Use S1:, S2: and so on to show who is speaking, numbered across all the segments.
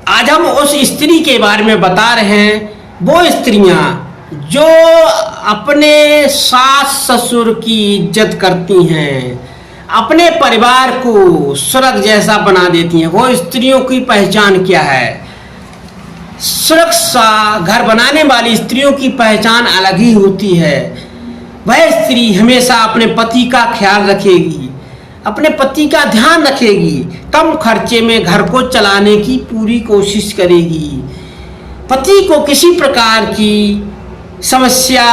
S1: आज हम उस स्त्री के बारे में बता रहे हैं, वो स्त्रियां जो अपने सास ससुर की इज्जत करती हैं, अपने परिवार को स्वर्ग जैसा बना देती हैं। वो स्त्रियों की पहचान क्या है? सुरक्षा घर बनाने वाली स्त्रियों की पहचान अलग ही होती है। वह स्त्री हमेशा अपने पति का ख्याल रखेगी, अपने पति का ध्यान रखेगी, कम खर्चे में घर को चलाने की पूरी कोशिश करेगी, पति को किसी प्रकार की समस्या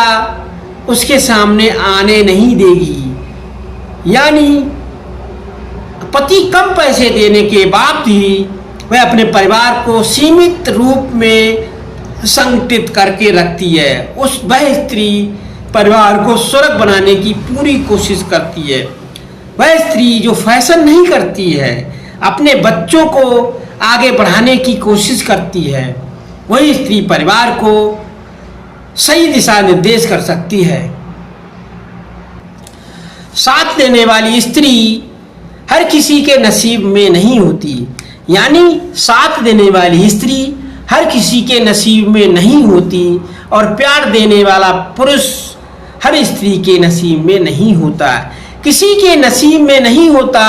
S1: उसके सामने आने नहीं देगी। यानी पति कम पैसे देने के बाद भी वह अपने परिवार को सीमित रूप में संगठित करके रखती है। वह स्त्री परिवार को स्वर्ग बनाने की पूरी कोशिश करती है। वह स्त्री जो फैशन नहीं करती है, अपने बच्चों को आगे बढ़ाने की कोशिश करती है, वही स्त्री परिवार को सही दिशा निर्देश कर सकती है। साथ देने वाली स्त्री हर किसी के नसीब में नहीं होती। यानी साथ देने वाली स्त्री हर किसी के नसीब में नहीं होती और प्यार देने वाला पुरुष हर स्त्री के नसीब में नहीं होता। किसी के नसीब में नहीं होता।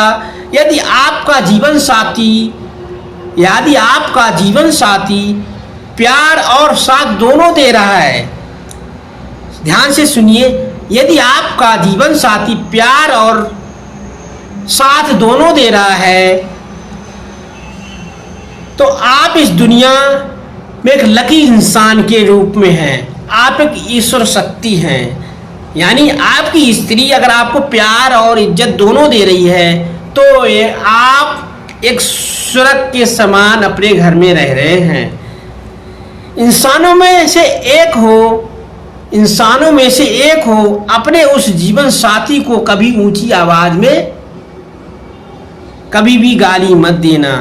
S1: यदि आपका जीवन साथी प्यार और साथ दोनों दे रहा है, ध्यान से सुनिए, यदि आपका जीवन साथी प्यार और साथ दोनों दे रहा है तो आप इस दुनिया में एक लकी इंसान के रूप में हैं। आप एक ईश्वर शक्ति हैं। यानी आपकी स्त्री अगर आपको प्यार और इज्जत दोनों दे रही है तो आप एक स्वर्ग के समान अपने घर में रह रहे हैं। इंसानों में से एक हो अपने उस जीवन साथी को कभी ऊंची आवाज में कभी भी गाली मत देना।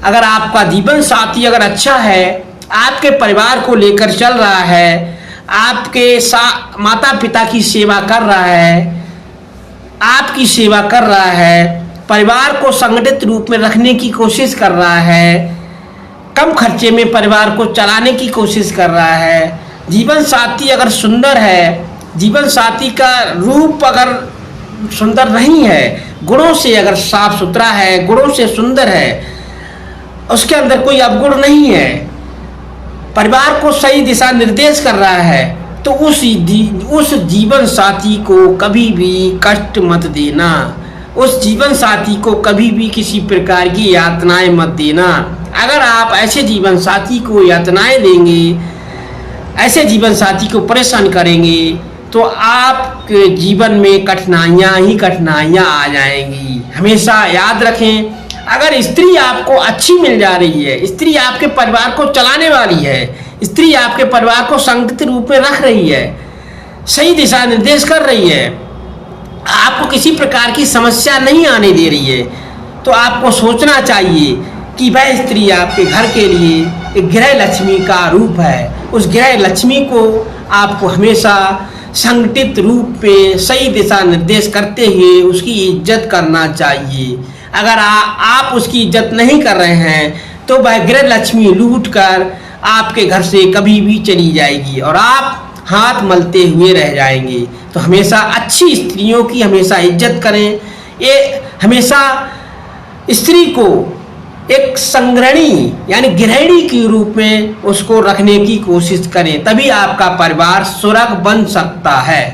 S1: अगर आपका जीवन साथी अगर अच्छा है, आपके परिवार को लेकर चल रहा है, आपके माता पिता की सेवा कर रहा है, आपकी सेवा कर रहा है, परिवार को संगठित रूप में रखने की कोशिश कर रहा है, कम खर्चे में परिवार को चलाने की कोशिश कर रहा है, जीवन साथी अगर सुंदर है, जीवन साथी का रूप अगर सुंदर नहीं है, गुणों से अगर साफ सुथरा है, गुणों से सुंदर है, उसके अंदर कोई अवगुण नहीं है, परिवार को सही दिशा निर्देश कर रहा है, तो उस जीवन साथी को कभी भी कष्ट मत देना। उस जीवन साथी को कभी भी किसी प्रकार की यातनाएं मत देना। अगर आप ऐसे जीवन साथी को यातनाएं देंगे, ऐसे जीवन साथी को परेशान करेंगे तो आपके जीवन में कठिनाइयाँ आ जाएंगी। हमेशा याद रखें, अगर स्त्री आपको अच्छी मिल जा रही है, स्त्री आपके परिवार को चलाने वाली है, स्त्री आपके परिवार को संगठित रूप में रख रही है, सही दिशा निर्देश कर रही है, आपको किसी प्रकार की समस्या नहीं आने दे रही है, तो आपको सोचना चाहिए कि वह स्त्री आपके घर के लिए एक गृह लक्ष्मी का रूप है। उस गृह लक्ष्मी को आपको हमेशा संगठित रूप में सही दिशा निर्देश करते हुए उसकी इज्जत करना चाहिए। अगर आप उसकी इज्जत नहीं कर रहे हैं तो वह गृह लक्ष्मी लूट कर आपके घर से कभी भी चली जाएगी और आप हाथ मलते हुए रह जाएंगे। तो हमेशा अच्छी स्त्रियों की हमेशा इज्जत करें। ये हमेशा स्त्री को एक संग्रहणी यानी गृहिणी के रूप में उसको रखने की कोशिश करें, तभी आपका परिवार स्वर्ग बन सकता है।